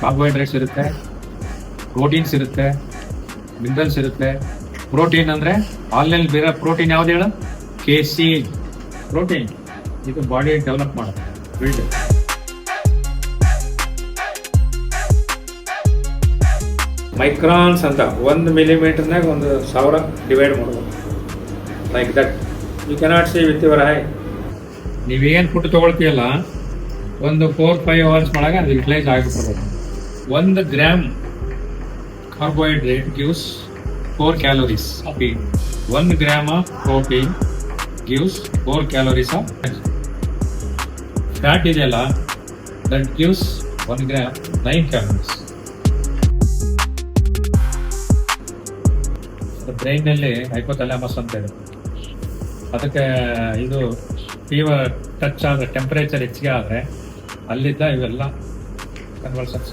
Carbohydrates ಇರುತ್ತೆ, proteins ಇರುತ್ತೆ, minerals ಇರುತ್ತೆ. ಪ್ರೋಟೀನ್ ಅಂದ್ರೆ ಹಾಲಿನಲ್ಲಿ ಬೇರೆ ಪ್ರೋಟೀನ್ ಯಾವ್ದು ಹೇಳು? Casein protein. ಇದು ಬಾಡಿ ಡೆವಲಪ್ ಮಾಡುತ್ತೆ, ಬಿಲ್ಡ್. ಮೈಕ್ರಾನ್ಸ್ ಅಂತ 1 ಮಿಲಿಮೀಟರ್ನಾಗ 1,000 ಡಿವೈಡ್ ಮಾಡ್ಬೋದು. Like that you cannot see with your eye. ನೀವೇನು ಫುಡ್ ತೊಗೊಳ್ತೀಯಲ್ಲ, ಒಂದು 4-5 ಅವರ್ಸ್ ಒಳಗೆ ಅದು ಯುಟಿಲೈಸ್ ಆಗಿಬಿಡ್ಬೋದು. 1 gram carbohydrate gives 4 calories. 1 gram of protein gives 4 calories of fat ಇದೆಯಲ್ಲ, ದಟ್ ಗಿವ್ಸ್ 1 ಗ್ರಾಮ್ 9 ಕ್ಯಾಲೋರೀಸ್. ಬ್ರೈನ್ನಲ್ಲಿ ಹೈಪೋಥಾಲಮಸ್ ಅಂತ ಇರುತ್ತೆ. ಅದಕ್ಕೆ ಇದು ಫೀವರ್ ಟಚ್ ಆದರೆ, ಟೆಂಪರೇಚರ್ ಹೆಚ್ಚಿಗೆ ಆದರೆ ಅಲ್ಲಿದ್ದ ಇವೆಲ್ಲ ಕನ್ವರ್ಷನ್ಸ್